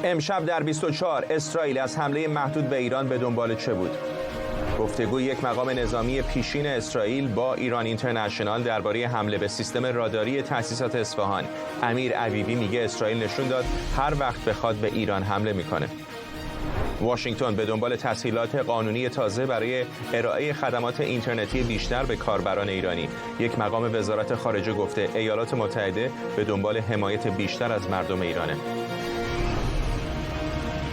امشب در 24 اسرائیل از حمله محدود به ایران به دنبال چه بود؟ گفتگوی یک مقام نظامی پیشین اسرائیل با ایران اینترنشنال درباره حمله به سیستم راداری تأسیسات اصفهان. امیر عبیبی میگه اسرائیل نشون داد هر وقت بخواد به ایران حمله میکنه. واشنگتن به دنبال تسهیلات قانونی تازه برای ارائه خدمات اینترنتی بیشتر به کاربران ایرانی. یک مقام وزارت خارجه گفته ایالات متحده به دنبال حمایت بیشتر از مردم ایرانه.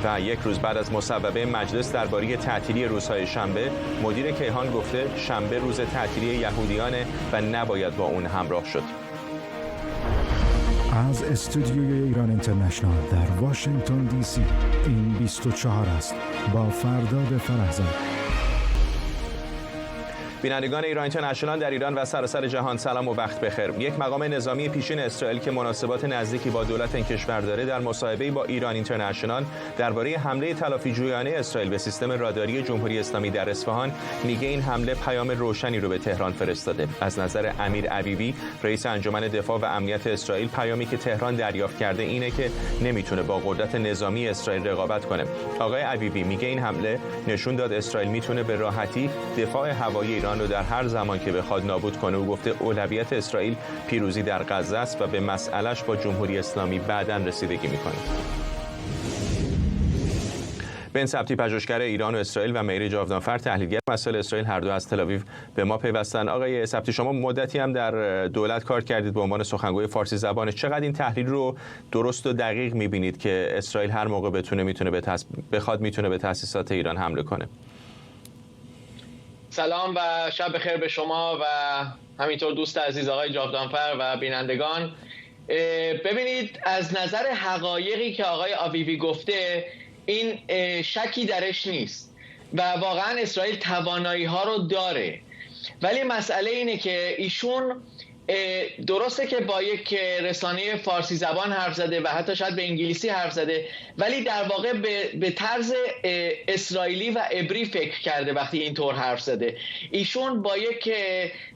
و یک روز بعد از مصوبه مجلس درباره تعطیلی روزهای شنبه، مدیر کیهان گفته شنبه روز تعطیلی یهودیانه و نباید با اون همراه شد. از استودیوی ایران اینترنشنال در واشنگتن دی سی این 24 است با فرداد فرهزاد. بینندگان ایران اینترنشنال در ایران و سراسر جهان سلام و وقت بخیر. یک مقام نظامی پیشین اسرائیل که مناسبات نزدیکی با دولت این کشور داره در مصاحبه‌ای با ایران اینترنشنال درباره حمله تلافی‌جویانه اسرائیل به سیستم راداری جمهوری اسلامی در اصفهان میگه این حمله پیام روشنی رو به تهران فرستاده. از نظر امیر عبیبی رئیس انجمن دفاع و امنیت اسرائیل، پیامی که تهران دریافت کرده اینه که نمیتونه با قدرت نظامی اسرائیل رقابت کنه. آقای عبیبی میگه این حمله نشون داد اسرائیل میتونه به راحتی دفاع هوایی ایران رو در هر زمان که بخواد نابود کنه. او گفته اولویت اسرائیل پیروزی در غزه است و به مسئلهش با جمهوری اسلامی بعداً رسیدگی میکنه. بن سبتی پژوهشگر ایران و اسرائیل و مهری جاودانفر تحلیلگر مسائل اسرائیل هر دو از تل‌آویو به ما پیوستن. آقای سبتی، شما مدتی هم در دولت کار کردید به عنوان سخنگوی فارسی زبان. چقدر این تحلیل رو درست و دقیق می‌بینید که اسرائیل هر موقع میتونه به تأسیسات ایران حمله کنه؟ سلام و شب بخیر به شما و همینطور دوست عزیز آقای جاودانفر و بینندگان. ببینید، از نظر حقایقی که آقای عبیبی گفته این شکی درش نیست و واقعا اسرائیل توانایی ها رو داره، ولی مسئله اینه که ایشون درسته که با یک رسانه فارسی زبان حرف زده و حتی شاید به انگلیسی حرف زده، ولی در واقع به طرز اسرائیلی و عبری فکر کرده. وقتی اینطور حرف زده ایشون با یک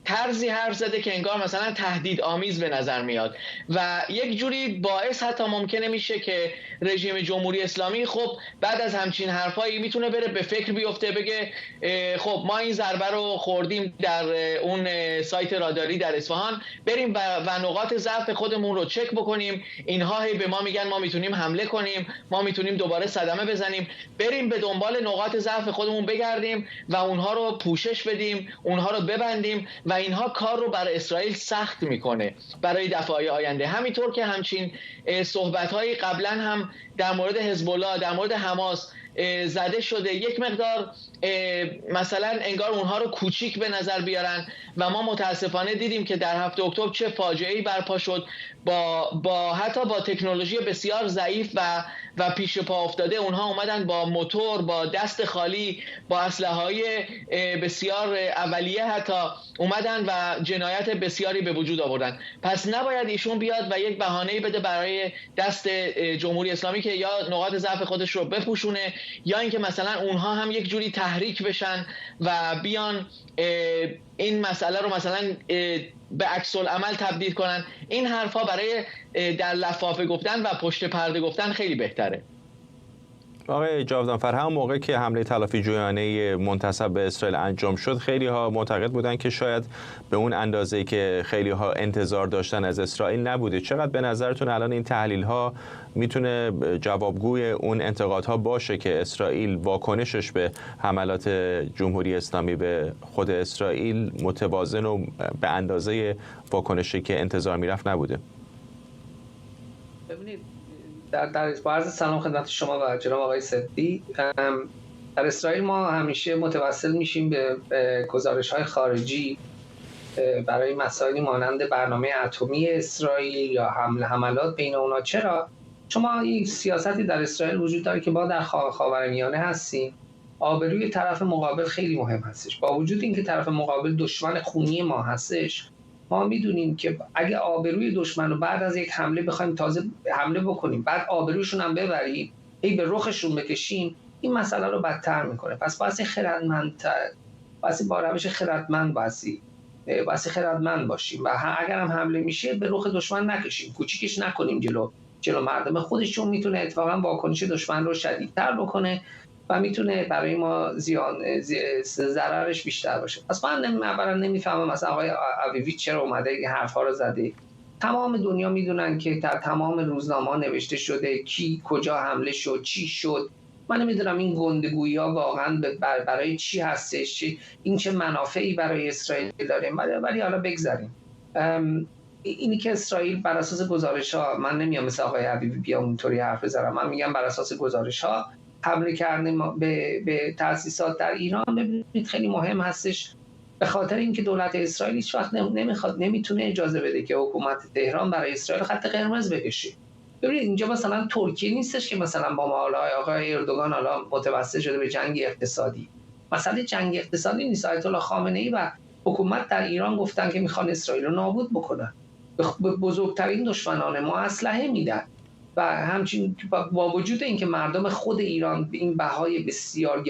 طرزی حرف زده که انگار مثلا تهدید آمیز به نظر میاد و یک جوری باعث حتی ممکنه میشه که رژیم جمهوری اسلامی خب بعد از همچین حرفایی میتونه بره به فکر بیفته، بگه خب ما این ضربه رو خوردیم در اون سایت راداری در اصفهان، بریم و نقاط ضعف خودمون رو چک بکنیم. اینها هی به ما میگن ما میتونیم حمله کنیم، ما میتونیم دوباره صدمه بزنیم، بریم به دنبال نقاط ضعف خودمون بگردیم و اونها رو پوشش بدیم، اونها رو ببندیم و اینها کار رو برای اسرائیل سخت میکنه برای دفاعی آینده. همینطور که همچین صحبت‌های قبلا هم در مورد حزب الله، در مورد حماس زده شده، یک مقدار مثلا انگار اونها رو کوچیک به نظر بیارن و ما متاسفانه دیدیم که در 7 اکتبر چه فاجعه‌ای برپا شد حتی با تکنولوژی بسیار ضعیف و پیش پا افتاده. اونها اومدن با موتور، با دست خالی، با اسلحه‌های بسیار اولیه حتی اومدن و جنایت بسیاری به وجود آوردن. پس نباید ایشون بیاد و یک بهانه‌ای بده برای دست جمهوری اسلامی که یا نقاط ضعف خودش رو بپوشونه یا اینکه مثلا اونها هم یک جوری تحریک بشن و بیان این مسئله رو مثلا به عکس العمل تبدیل کنن. این حرفا برای در لفافه گفتن و پشت پرده گفتن خیلی بهتره. آقای جاودانفر، هم موقع که حمله تلافی‌جویانه منتسب به اسرائیل انجام شد خیلی ها معتقد بودن که شاید به اون اندازه‌ای که خیلی ها انتظار داشتن از اسرائیل نبوده. چقدر به نظرتون الان این تحلیل ها میتونه جوابگوی اون انتقادها باشه که اسرائیل واکنشش به حملات جمهوری اسلامی به خود اسرائیل متوازن و به اندازه واکنشی که انتظار میرفت نبوده؟ ببینید، با عرض سلام خدمت شما و جناب آقای سبتی. در اسرائیل ما همیشه متوسل میشیم به گزارش‌های خارجی برای مسائلی مانند برنامه اتمی اسرائیل یا حملات بین اونا. چرا؟ چون ما این سیاستی در اسرائیل وجود داره که ما در خاورمیانه هستیم، آبروی طرف مقابل خیلی مهم هستش. با وجود اینکه طرف مقابل دشمن خونی ما هستش، ما میدونیم که اگه آبروی دشمن رو بعد از یک حمله بخوایم تازه حمله بکنیم، بعد آبرویشون هم ببریم، هی به رخشون بکشیم، این مسئله رو بدتر میکنه. پس باید خردمندتر، باید با روش خردمند خردمند باشیم و اگر هم حمله میشه به رخ دشمن نکشیم، کوچیکش نکنیم جلو، جلو مردم خودشون میتونه اتفاقا واکنش دشمن رو شدیدتر بکنه و میتونه برای ما ضررش بیشتر باشه. پس من اولا نمیفهمم مثلا آقای عفیفی چرا اومده این حرفا رو زده. تمام دنیا میدونن که در تمام روزنامه‌ها نوشته شده کی کجا حمله شد، چی شد. من نمیدونم این گندگویی‌ها واقعا برای چی هستش، این چه منافعی برای اسرائیل داره. ولی حالا بگذاریم. اینی که اسرائیل بر اساس گزارش‌ها، من نمیام مثل آقای حبیبی بیام اونطوری حرف بزنم، من میگم بر اساس گزارش‌ها حمله کردن به تأسیسات در ایران ببینید خیلی مهم هستش، به خاطر اینکه دولت اسرائیل هیچ وقت نمیتونه اجازه بده که حکومت تهران برای اسرائیل خط قرمز بکشه. ببینید اینجا مثلا ترکیه نیستش که مثلا با ما آقای اردوغان حالا متوسل شده به جنگ اقتصادی. مثلا جنگ اقتصادی نیست. آیت الله خامنه‌ای و حکومت در ایران گفتن که میخوان اسرائیل رو نابود بکنن. به بزرگترین دشمنان ما اسلحه میدن و همچنین با وجود اینکه مردم خود ایران به این بهای بسیار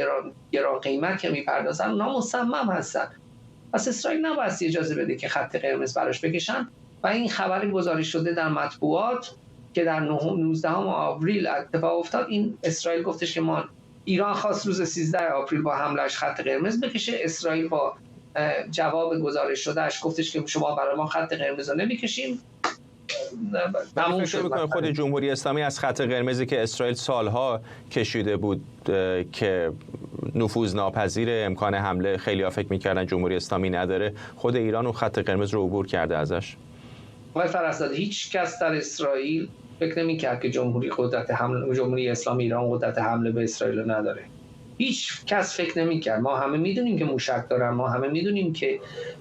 گران قیمت که میپردازن اونا مصمم هستن. پس اسرائیل نباید اجازه بده که خط قرمز براش بکشن و این خبری گزارش شده در مطبوعات که در 19 آوریل اتفاق افتاد. این اسرائیل گفتش که ما ایران خواست روز 13 آوریل با حملهش خط قرمز بکشه، اسرائیل با جواب گزارش شدهش گفتش که شما برای ما خط قرمز رو نمیکشیم. من فکر می‌کنم خود جمهوری اسلامی از خط قرمزی که اسرائیل سالها کشیده بود که نفوذ ناپذیر، امکان حمله، خیلی‌ها فکر می‌کردن جمهوری اسلامی نداره، خود ایران اون خط قرمز رو عبور کرده ازش. آقای فرزاد، هیچ کس در اسرائیل فکر نمی‌کرد که جمهوری اسلامی ایران قدرت حمله به اسرائیل نداره. هیچ کس فکر نمی‌کرد. ما همه می‌دونیم که موشک دارن، ما همه می‌دونیم که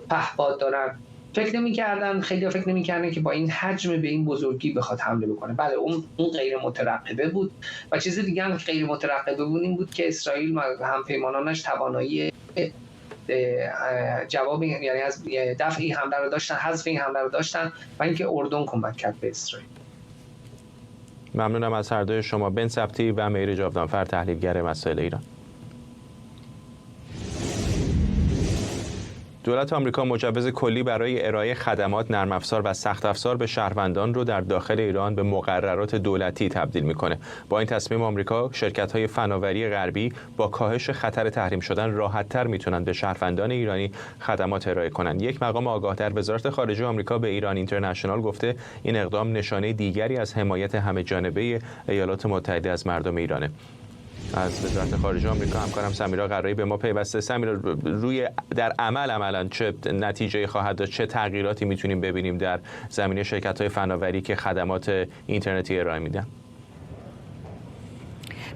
پهپاد دارن. فکر نمی‌کردن، خیلی فکر نمی‌کردن که با این حجم به این بزرگی بخواد حمله بکنه. بله اون غیر مترقبه بود و چیز دیگه هم غیر مترقبه بود این بود که اسرائیل همپیمانانش توانایی جواب یعنی از دفع این حمله رو داشتن، حذف این حمله رو داشتن و اینکه اردن کمک کرد به اسرائیل. ممنونم از هر دوی شما، بن سبتی و مهری جاودانفر، تحلیلگر مسائل ایران. دولت آمریکا مجوز کلی برای ارائه خدمات نرم افزار و سخت افزار به شهروندان رو در داخل ایران به مقررات دولتی تبدیل میکنه. با این تصمیم آمریکا شرکت‌های فناوری غربی با کاهش خطر تحریم شدن راحت‌تر میتونن به شهروندان ایرانی خدمات ارائه کنن. یک مقام آگاه در وزارت خارجه آمریکا به ایران اینترنشنال گفته این اقدام نشانه دیگری از حمایت همه‌جانبه ایالات متحده از مردم ایرانه. از وزارت خارجه آمریکا همکارم سمیرا قرایی به ما پیوسته. سمیرا، در عملا چه نتیجه خواهد داشت، چه تغییراتی میتونیم ببینیم در زمینه شرکت‌های فناوری که خدمات اینترنتی ارائه میدن؟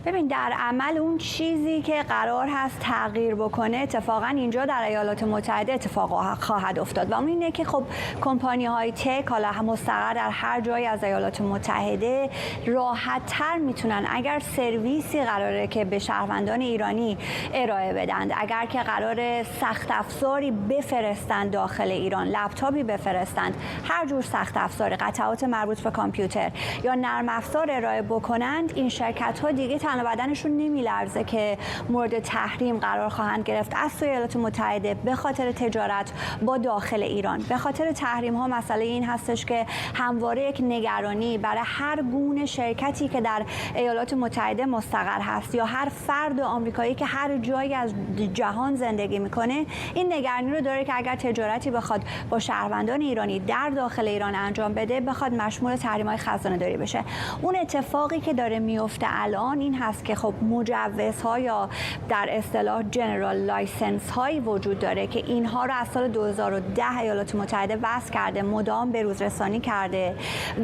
ببین در عمل اون چیزی که قرار هست تغییر بکنه اتفاقا اینجا در ایالات متحده اتفاق خواهد افتاد و اون اینه که خب کمپانی‌های تک حالا مستقر در هر جایی از ایالات متحده راحت‌تر میتونن اگر سرویسی قراره که به شهروندان ایرانی ارائه بدن، اگر که قراره سخت افزاری بفرستند داخل ایران، لپتاپی بفرستند، هر جور سخت افزار، قطعات مربوط به کامپیوتر یا نرم افزار ارائه بکنند، این شرکت‌ها دیگه تن و بدنشون نمیلرزه که مورد تحریم قرار خواهند گرفت از سوی ایالات متحده به خاطر تجارت با داخل ایران. به خاطر تحریم ها مسئله این هستش که همواره یک نگرانی برای هر گونه شرکتی که در ایالات متحده مستقر هست یا هر فرد آمریکایی که هر جایی از جهان زندگی میکنه این نگرانی رو داره که اگر تجارتی بخواد با شهروندان ایرانی در داخل ایران انجام بده بخواد مشمول تحریم‌های خزانه‌داری بشه. اون اتفاقی که داره میفته الان این هست که خب مجوزها یا در اصطلاح جنرال لایسنس هایی وجود داره که اینها رو از سال 2010 ایالات متحده وضع کرده، مدام به روز رسانی کرده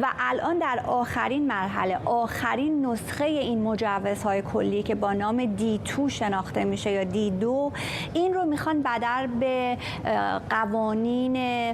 و الان در آخرین مرحله، آخرین نسخه این مجوزهای کلی که با نام D2 شناخته میشه یا D2، این رو میخوان بدل به قوانین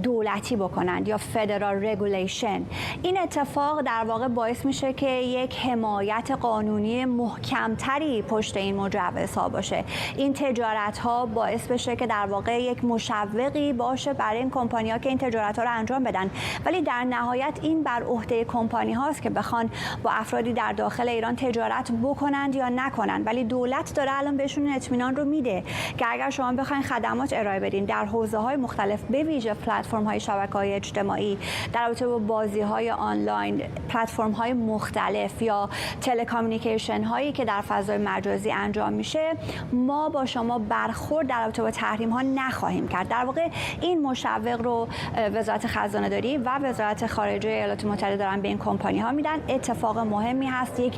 دولتی بکنند یا فدرال رگولیشن. این اتفاق در واقع باعث میشه که یک حمایت قانونی قانونی محکمتری پشت این مجوزها باشه. این تجارت‌ها باعث بشه که در واقع یک مشوقی باشه برای این کمپانی‌ها که این تجارت‌ها رو انجام بدن، ولی در نهایت این بر عهده کمپانی‌هاست که بخوان با افرادی در داخل ایران تجارت بکنند یا نکنند. ولی دولت داره الان بهشون اطمینان رو میده که اگر شما بخواید خدمات ارائه بدین در حوزه‌های مختلف، به ویژه پلتفرم‌های شبکه‌های اجتماعی، در رابطه با بازی‌های آنلاین، پلتفرم‌های مختلف یا تلکامیونیکیشن هایی که در فضای مجازی انجام میشه، ما با شما برخورد در رابطه با تحریم ها نخواهیم کرد. در واقع این مشوق رو وزارت خزانه داری و وزارت خارجه ایالات متحده دارن به این کمپانی ها میدن. اتفاق مهمی هست، یک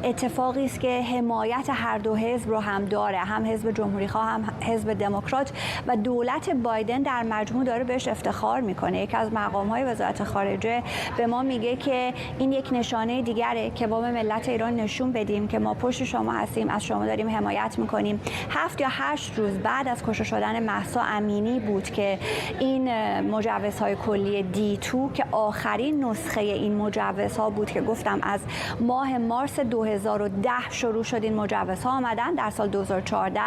اتفاقی است که حمایت هر دو حزب رو هم داره، هم حزب جمهوری خواه هم حزب دموکرات، و دولت بایدن در مجموع داره بهش افتخار میکنه. یک از مقام های وزارت خارجه به ما میگه که این یک نشانه دیگره که با ملت ایران نشون بدیم که ما پشت شما هستیم، از شما داریم حمایت میکنیم. 7 یا 8 روز بعد از کشته شدن مهسا امینی بود که این مجوزهای کلی D2 که آخرین نسخه این مجوزها بود که گفتم از ماه مارس 2010 شروع شد این مجوزها آمدن، در سال 2014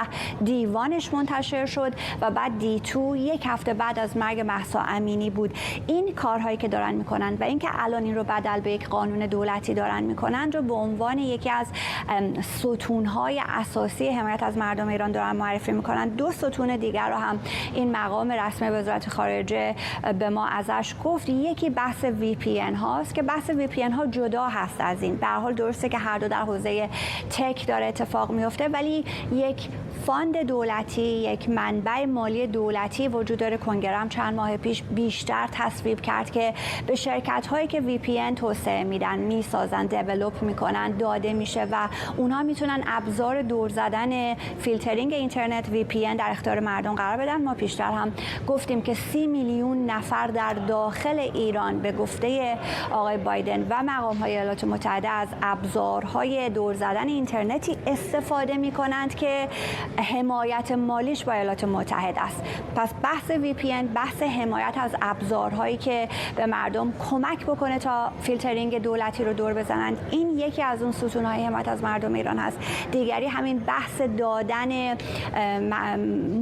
دیوانش منتشر شد و بعد D2 یک هفته بعد از مرگ مهسا امینی بود. این کارهایی که دارن میکنن و اینکه الان این رو بدل به یک قانون دولتی دارن میکنن رو به عنوان یکی از ستونهای اساسی حمایت از مردم ایران دارن معرفی میکنن. 2 ستون دیگر رو هم این مقام رسمی وزارت خارجه به ما ازش گفت. یکی بحث VPN هاست که بحث VPN ها جدا هست از این. به هر حال درسته که هر دو در حوزه تک داره اتفاق میفته، ولی یک فاند دولتی، یک منبع مالی دولتی وجود داره. کنگره هم چند ماه پیش بیشتر تصویب کرد که به شرکت هایی که VPN توسعه میدن، میسازن، دیولپ میکنن، داده میشه و اونها میتونن ابزار دور زدن فیلترینگ اینترنت VPN در اختیار مردم قرار بدن. ما پیشتر هم گفتیم که 30 میلیون نفر در داخل ایران به گفته آقای بایدن و مقام های ایالات متحده از ابزارهای دور زدن اینترنتی استفاده میکنند که حمایت مالیش با ایالات متحده است. پس بحث VPN، بحث حمایت از ابزارهایی که به مردم کمک بکنه تا فیلترینگ دولتی رو دور بزنند، این یکی از اون ستون‌های حمایت از مردم ایران هست. دیگری همین بحث دادن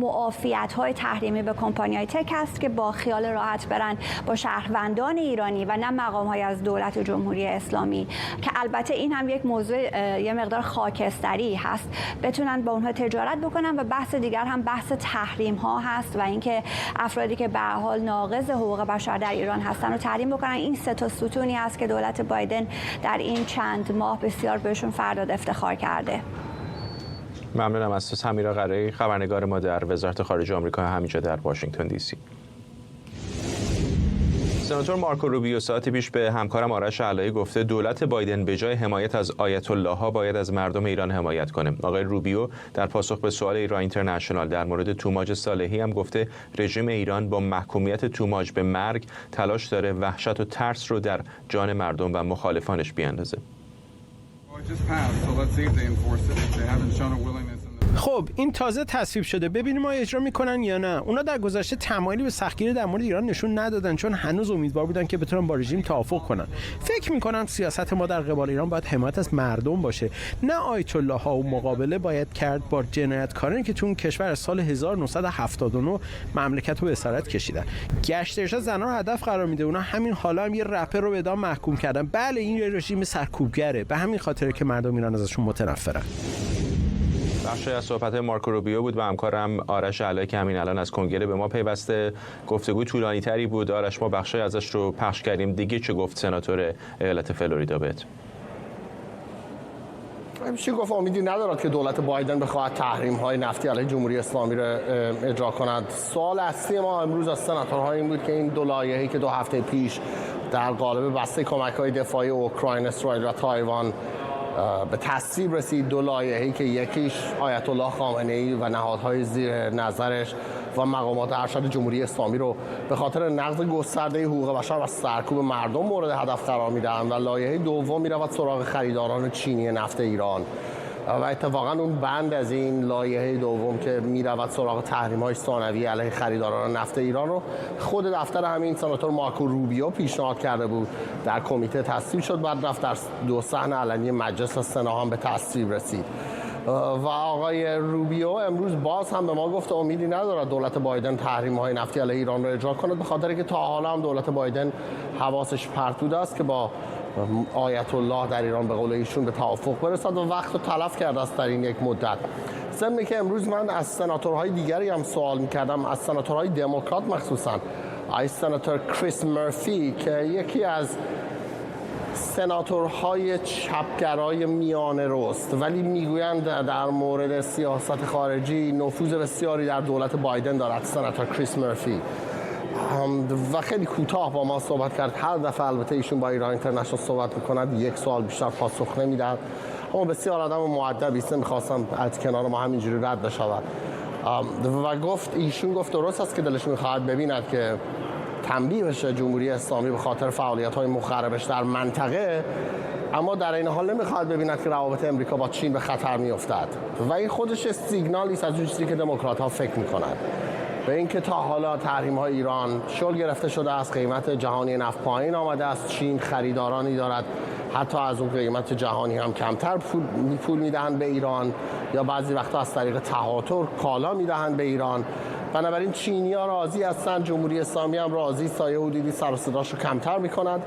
معافیت‌های تحریمی به کمپانی‌های تک است که با خیال راحت برن با شهروندان ایرانی و نه مقام‌های از دولت جمهوری اسلامی، که البته این هم یک موضوع یه مقدار خاکستری هست، بتونن با اونها تجارت بکنن. و بحث دیگر هم بحث تحریم‌ها هست و اینکه افرادی که به هر حال ناقض حقوق بشر در ایران هستن رو تحریم بکنن. این 3 تا ستونی است که دولت بایدن در این چند ماه بسیار بهشون فرداد افتخار کرده. ممنونم از تو سمیرا قرایی، خبرنگار ما در وزارت خارجه آمریکا همینجا در واشنگتن دی سی. سناتور مارکو روبیو ساعتی پیش به همکارم آرش علایی گفته دولت بایدن به جای حمایت از آیت الله ها باید از مردم ایران حمایت کنه. آقای روبیو در پاسخ به سوال ایران اینترنشنال در مورد توماج صالحی هم گفته رژیم ایران با محکومیت توماج به مرگ تلاش داره وحشت و ترس رو در جان مردم و مخالفانش بیاندازه. خب این تازه تصویب شده، ببینیم ما اجرا میکنن یا نه. اونا در گذشته تمایلی به سختگیری در مورد ایران نشون ندادن، چون هنوز امیدوار بودن که بتونن با رژیم توافق کنن. فکر میکنن سیاست ما در قبال ایران باید حمایت از مردم باشه، نه آیت الله ها، و مقابله باید کرد با جنایتکارانی که تو اون کشور از سال 1979 مملکت رو به اسارت کشیدن. گشت ارشاد زنان رو هدف قرار میده. اونا همین حالا هم یه رپر رو به اعدام محکوم کردن. بله این رژیم سرکوبگره، به همین خاطره که مردم ایران ازشون متنفرن. بخشی از صحبت مارکو روبیو بود و همکارم آرش علایی که همین الان از کنگره به ما پیوسته. گفتگو طولانی تری بود. آرش، ما بخشی ازش رو پخش کردیم. دیگه چه گفت سناتور ایالت فلوریدا بهت؟ چی گفت؟ امیدی ندارد که دولت بایدن بخواهد تحریم‌های نفتی علیه جمهوری اسلامی را اجرا کند. سوال اصلی ما امروز از سناتورها این بود که این 2 لایحه‌ای که 2 هفته پیش در قالب بسته کمک‌های دفاعی اوکراین، اسرائیل و تایوان به تصویب رسید، 2 لایحه‌ای که یکیش آیت الله خامنه‌ای و نهادهای زیر نظرش و مقامات ارشد جمهوری اسلامی رو به خاطر نقض گسترده حقوق بشر و سرکوب مردم مورد هدف قرار میدن و لایحه دوم میرود سراغ خریداران چینی نفت ایران. و اتفاقا اون بند از این لایحه دوم که میرود سراغ تحریم‌های ثانوی علیه خریداران نفت ایران رو خود دفتر همین سناتور مارکو روبیو پیشنهاد کرده بود، در کمیته تصویب شد، بعد رفت در دو صحن علنی مجلس سنا هم به تصویب رسید. و آقای روبیو امروز باز هم به ما گفت امیدی ندارد دولت بایدن تحریم‌های نفتی علیه ایران رو اجرا کند، به خاطر اینکه تا حالا هم دولت بایدن حواسش پرتوده است که با آیت الله در ایران به قول ایشون به توافق برسد و وقت رو تلف کرده است در این یک مدت. ضمن که امروز من از سناتورهای دیگری هم سوال می‌کردم، از سناتورهای دموکرات مخصوصاً آقای سناتور کریس مرفی که یکی از سناتورهای چپگرای میانه رست ولی میگویند در مورد سیاست خارجی نفوذ بسیاری در دولت بایدن دارد، سناتور کریس مرفی، و خیلی کوتاه با ما صحبت کرد. هر دفعه البته ایشون با ایران اینترنشنال صحبت میکند یک سوال بیشتر پاسخ نمیدهد، اما بسیار آدم مؤدبی است، نمیخواستم از کنار ما همینجوری رد بشود و ایشون گفت درست است که دلش میخواهد ببیند که تنبیه بشه جمهوری اسلامی به خاطر فعالیت‌های مخربش در منطقه، اما در این حال نمیخواد ببیند که روابط امریکا با چین به خطر میافتد و این خودش سیگنالی است از اون چیزی که دموکرات‌ها فکر میکنند، به اینکه تا حالا تحریم‌های ایران شل گرفته شده است، قیمت جهانی نفت پایین آمده است، چین خریدارانی دارد حتی از اون قیمت جهانی هم کمتر پول میدهند به ایران یا بعضی وقتا از طریق تهاتر کالا میدهند به ایران. بنابراین چینی‌ها راضی هستند، جمهوری اسلامی هم راضی، سایه و دیدی سر و صداش رو کمتر می‌کند.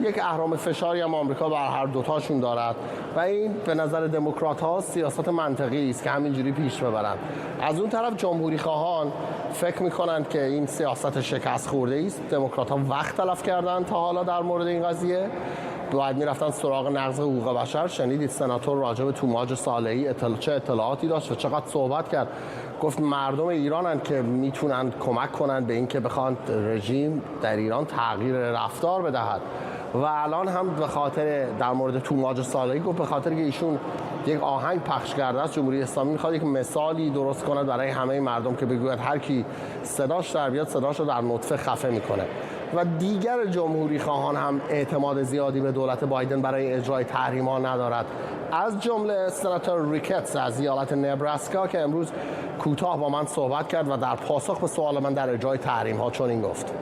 یک اهرام فشاری هم آمریکا بر هر دوتاشون دارد و این به نظر دموکرات‌ها سیاست منطقی است که همینجوری پیش ببرند. از اون طرف جمهوری خواهان فکر می‌کنند که این سیاست شکست خورده است. دموکرات‌ها وقت تلف کردند تا حالا در مورد این قضیه، باید میرفتن سراغ نقض حقوق بشر. شنیدید سناتور راجع به توماج صالحی چه اطلاعاتی داشت و چقدر صحبت کرد. گفت مردم ایرانن که میتونن کمک کنند به اینکه بخوان رژیم در ایران تغییر رفتار بدهد و الان هم به خاطر در مورد توماج صالحی گفت به خاطر که ایشون یک آهنگ پخش کرده است، جمهوری اسلامی میخواد یک مثالی درست کند برای همه مردم که بگوید هر کی صداش در بیاد صداش رو در نطفه خفه میکنه. و دیگر جمهوری خواهان هم اعتماد زیادی به دولت بایدن برای اجرای تحریم‌ها ندارد، از جمله سناتور ریکتس از ایالت نبراسکا که امروز کوتاه با من صحبت کرد و در پاسخ به سوال من در اجرای تحریم‌ها چنین گفت: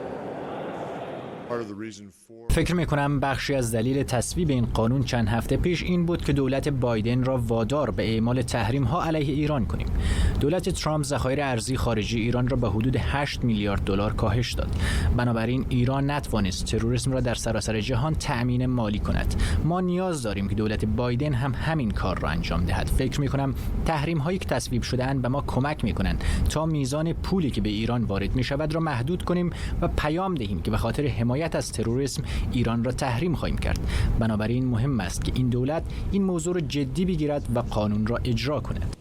فکر میکنم بخشی از دلیل تصویب این قانون چند هفته پیش این بود که دولت بایدن را وادار به اعمال تحریم ها علیه ایران کنیم. دولت ترامپ ذخایر ارزی خارجی ایران را به حدود 8 میلیارد دلار کاهش داد. بنابراین ایران نتوانست تروریسم را در سراسر جهان تأمین مالی کند. ما نیاز داریم که دولت بایدن هم همین کار را انجام دهد. فکر میکنم تحریم هایی که تصویب شده‌اند به ما کمک میکنند تا میزان پولی که به ایران وارد میشود را محدود کنیم و پیام دهیم که به خاطر حمایت از تروریسم ایران را تحریم خواهیم کرد. بنابراین مهم است که این دولت این موضوع را جدی بگیرد و قانون را اجرا کند.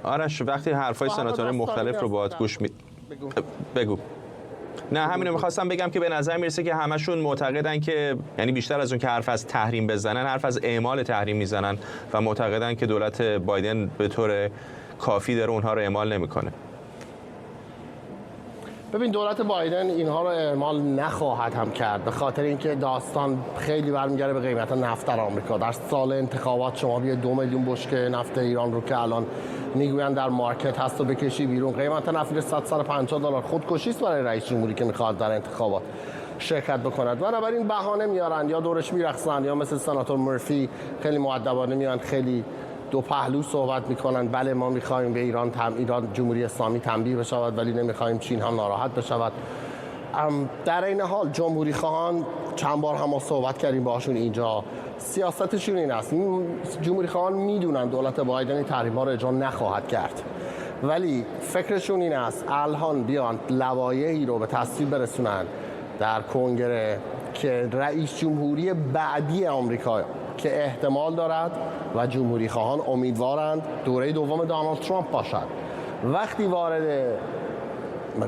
آرش وقتی حرفای سناتورهای مختلف رو باهات گوش بگو. نه همینو میخواستم بگم که به نظر میرسه که همشون معتقدن که یعنی بیشتر از اون که حرف از تحریم بزنن حرف از اعمال تحریم میزنن و معتقدن که دولت بایدن به طور کافی داره اونها رو اعمال نمیکنه. ببین دولت بایدن اینها رو اعمال نخواهد هم کرد، به خاطر اینکه داستان خیلی برمیگره به قیمت نفت در آمریکا. در سال انتخابات شما بیا 2 میلیون بشکه نفت ایران رو که الان میگویند در مارکت هست و بکشی بیرون، قیمت نفت 150 دلار خودکشی است برای رئیس جمهوری که میخواد در انتخابات شرکت بکند. بنابراین بهانه میارن یا دورش میرقصن یا مثل سناتور مرفی خیلی مؤدبانه میان خیلی دو پهلو صحبت میکنن. بله ما میخوایم به ایران جمهوری اسلامی تنبیه بشود ولی نمیخوایم چین هم ناراحت بشود. در این حال جمهوری خواهان چند بار هم صحبت کردیم باشون اینجا، سیاستشون این است، جمهوری خواهان میدونن دولت بایدن این تحریم‌ها رو اجرا نخواهد کرد ولی فکرشون این است الان بیان لوایحی رو به تصویب برسونن در کنگره که رئیس جمهوری بعدی آمریکا که احتمال دارد و جمهوری خواهان امیدوارند دوره دوم دونالد ترامپ باشد، وقتی وارد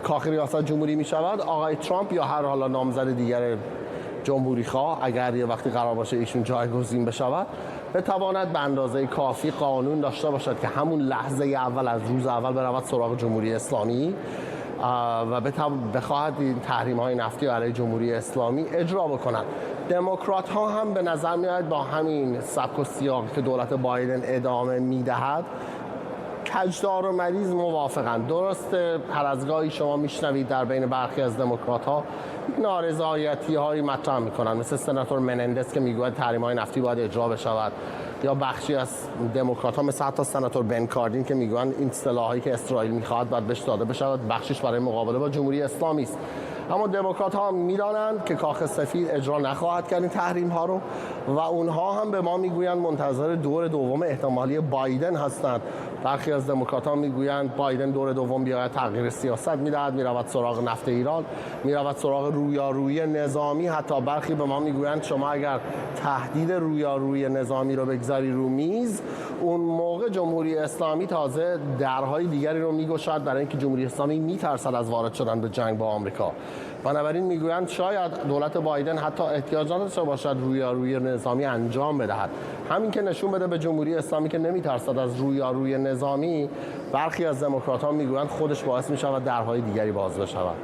کاخ ریاست جمهوری می شود آقای ترامپ یا هر حالا نامزد دیگر جمهوری خواه اگر یه وقتی قرار باشه ایشون جایگزین بشود بتواند به اندازه کافی قانون داشته باشد که همون لحظه اول از روز اول برود سراغ جمهوری اسلامی و بخواهد این تحریم‌های نفتی علیه جمهوری اسلامی اجرا بکنند. دموکرات‌ها هم به نظر میاد با همین سبک و سیاقی که دولت بایدن ادامه میدهد کجدار و مریض موافقند. درسته هر از گاهی شما میشنوید در بین برخی از دموکرات‌ها نارضایتی‌هایی مطرح می‌کنند، مثل سناتور منندس که میگوید تحریم‌های نفتی باید اجرا بشود، یا بخشی از دموکرات‌ها مثل حتی سناتور بن کاردین که میگویند این سلاحی که اسرائیل می‌خواهد باید بهش داده بشود، بخشش برای مقابله با جمهوری اسلامی است. اما دموکرات‌ها می‌دانند که کاخ سفید اجرا نخواهد کرد این تحریم‌ها رو و اونها هم به ما میگویند منتظر دور دوم احتمالی بایدن هستند. برخی از دموکرات‌ها میگویند بایدن دور دوم بیاید تغییر سیاست می‌دهد، می‌رود سراغ نفت ایران، می‌رود سراغ رویارویی نظامی. حتی برخی به ما میگویند شما اگر تهدید رویارویی نظامی رو بگذاری رو میز، اون موقع جمهوری اسلامی تازه درهای دیگری رو میگشاد برای اینکه جمهوری اسلامی میترسد از وارد شدن به جنگ با آمریکا. بنابراین میگویند شاید دولت بایدن حتی احتیاج نداشته باشد رویارویی نظامی انجام بدهد. همین که نشون بده به جمهوری اسلامی که نمیترسد از رویارویی نظامی، برخی از دموکرات‌ها میگویند خودش باعث میشود درهای دیگری باز بشود.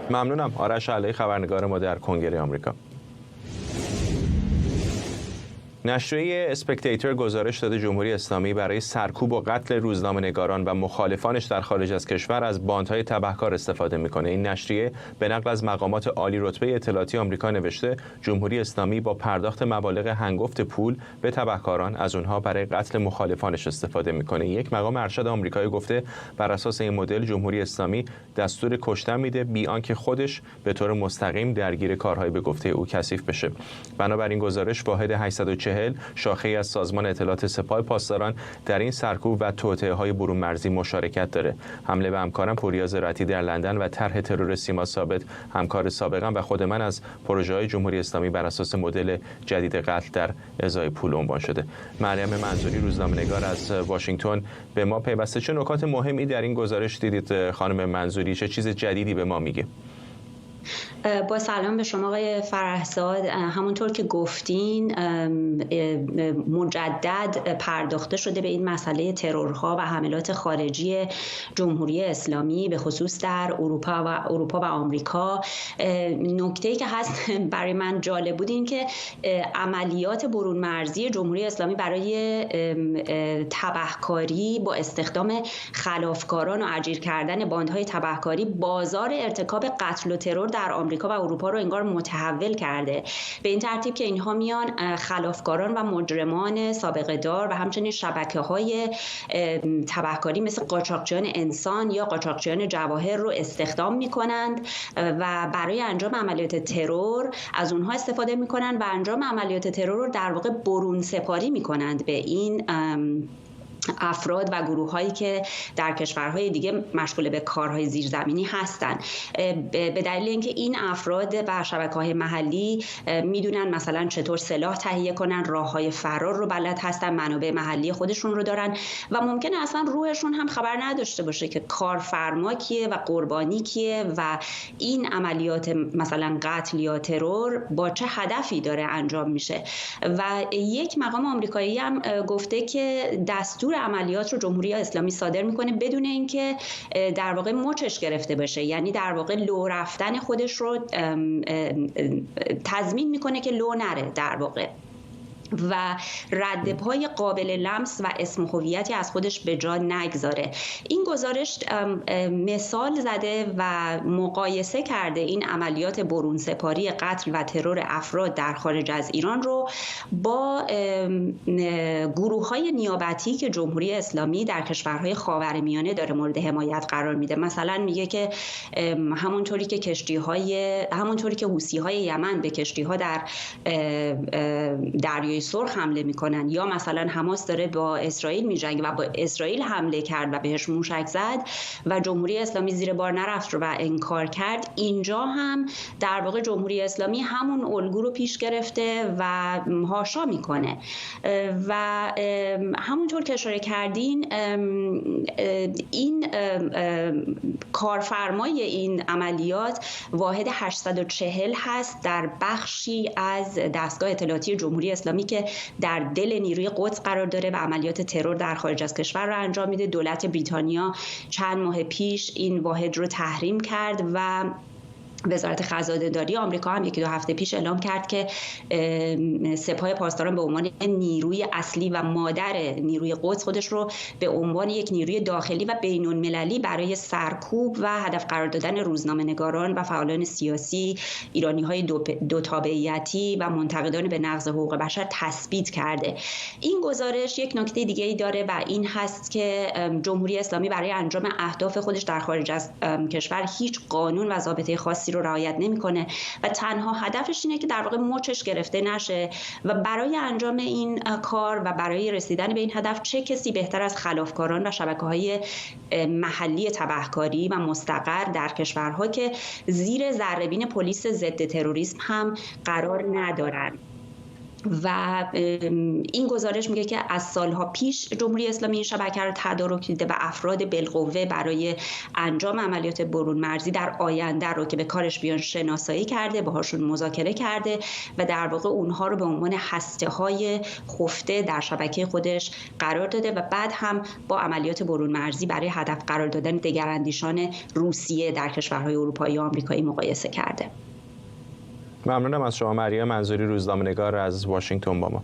ممنونم. آرش علی، خبرنگار ما در کنگره آمریکا. نشریه اسپکتیتور گزارش داده جمهوری اسلامی برای سرکوب و قتل روزنامه‌نگاران و مخالفانش در خارج از کشور از باندهای تبهکار استفاده می‌کنه. این نشریه به نقل از مقامات عالی رتبه اطلاعاتی آمریکا نوشته جمهوری اسلامی با پرداخت مبالغ هنگفت پول به تبهکاران از اونها برای قتل مخالفانش استفاده می‌کنه. یک مقام ارشد آمریکایی گفته بر اساس این مدل جمهوری اسلامی دستور کشتن میده بی آنکه خودش به طور مستقیم درگیر کارهای به گفته او کثیف بشه. بنابراین گزارش واحد 840 شاخه از سازمان اطلاعات سپاه پاسداران در این سرکوب و توطئه‌های برون مرزی مشارکت داره. حمله به همکارم پوریا زراعتی در لندن و طرح ترور سیما ثابت همکار سابقم و خود من از پروژه‌های جمهوری اسلامی بر اساس مدل جدید قتل در ازای پول عنوان شده. مریم منظوری، روزنامه‌نگار از واشنگتن، به ما پیوسته. چه نکات مهمی در این گزارش دیدید خانم منظوری؟ چه چیز جدیدی به ما میگه؟ با سلام به شما آقای فرحزاد. همونطور که گفتین مجدد پرداخته شده به این مسئله ترورها و حملات خارجی جمهوری اسلامی به خصوص در اروپا و آمریکا. نکته‌ای که هست برای من جالب بود این که عملیات برون مرزی جمهوری اسلامی برای تبهکاری با استخدام خلافکاران و اجیر کردن باندهای تبهکاری بازار ارتکاب قتل و ترور در آمریکا و اروپا رو انگار متحول کرده، به این ترتیب که اینها میان خلافکاران و مجرمان سابقه دار و همچنین شبکه‌های تبهکاری مثل قاچاقچیان انسان یا قاچاقچیان جواهر رو استخدام می‌کنند و برای انجام عملیات ترور از اونها استفاده می‌کنند و انجام عملیات ترور رو در واقع برون سپاری می‌کنند به این افراد و گروه‌هایی که در کشورهای دیگه مشغول به کارهای زیرزمینی هستند، به دلیل اینکه این افراد و شبکه‌های محلی میدونن مثلا چطور سلاح تهیه کنن، راه‌های فرار رو بلد هستن، منابع محلی خودشون رو دارن و ممکنه اصلا روحشون هم خبر نداشته باشه که کارفرما کیه و قربانی کیه و این عملیات مثلا قتل یا ترور با چه هدفی داره انجام میشه. و یک مقام آمریکایی هم گفته که دستور عملیات رو جمهوری اسلامی صادر میکنه بدون اینکه در واقع مچش گرفته بشه، یعنی در واقع لو رفتن خودش رو تضمین میکنه که لو نره در واقع و ردپای قابل لمس و اسم هویتی از خودش به جا نگذاره. این گزارش مثال زده و مقایسه کرده این عملیات برون سپاری قتل و ترور افراد در خارج از ایران رو با گروه‌های نیابتی که جمهوری اسلامی در کشورهای خاورمیانه داره مورد حمایت قرار میده. مثلا میگه که همونطوری که حوثی‌های یمن به کشتی‌ها در دریای سرخ حمله میکنن یا مثلا حماس داره با اسرائیل میجنگه و با اسرائیل حمله کرد و بهش موشک زد و جمهوری اسلامی زیر بار نرفت و انکار کرد، اینجا هم در واقع جمهوری اسلامی همون الگو رو پیش گرفته و حاشا میکنه و همونطور که اشاره کردین این کارفرمای این عملیات واحد 840 هست در بخشی از دستگاه اطلاعاتی جمهوری اسلامی که که در دل نیروی قدس قرار داره و عملیات ترور در خارج از کشور رو انجام میده. دولت بریتانیا چند ماه پیش این واحد رو تحریم کرد و وزارت خزانه‌داری آمریکا هم 1-2 هفته پیش اعلام کرد که سپاه پاسداران به عنوان نیروی اصلی و مادر نیروی قدس خودش رو به عنوان یک نیروی داخلی و بین‌المللی برای سرکوب و هدف قرار دادن روزنامه‌نگاران و فعالان سیاسی، ایرانی‌های دو تابعیتی و منتقدان به نقض حقوق بشر تثبیت کرده. این گزارش یک نکته دیگه‌ای داره و این هست که جمهوری اسلامی برای انجام اهداف خودش در خارج از کشور هیچ قانون و ضابطه خاصی رو رعایت نمیکنه و تنها هدفش اینه که در واقع مچش گرفته نشه و برای انجام این کار و برای رسیدن به این هدف چه کسی بهتر از خلافکاران و شبکه‌های محلی تبهکاری و مستقر در کشورها که زیر ذره‌بین پلیس ضد تروریسم هم قرار ندارند. و این گزارش میگه که از سالها پیش جمهوری اسلامی این شبکه رو تدارک دیده و افراد بالقوه برای انجام عملیات برون مرزی در آینده رو که به کارش بیان شناسایی کرده، باهاشون مذاکره کرده و در واقع اونها رو به عنوان هسته‌های خفته در شبکه خودش قرار داده و بعد هم با عملیات برون مرزی برای هدف قرار دادن دگراندیشان روسیه در کشورهای اروپایی و آمریکایی مقایسه کرده. ممنونم از شما مریم منظوری، روزنامه‌نگار از واشنگتن با ما.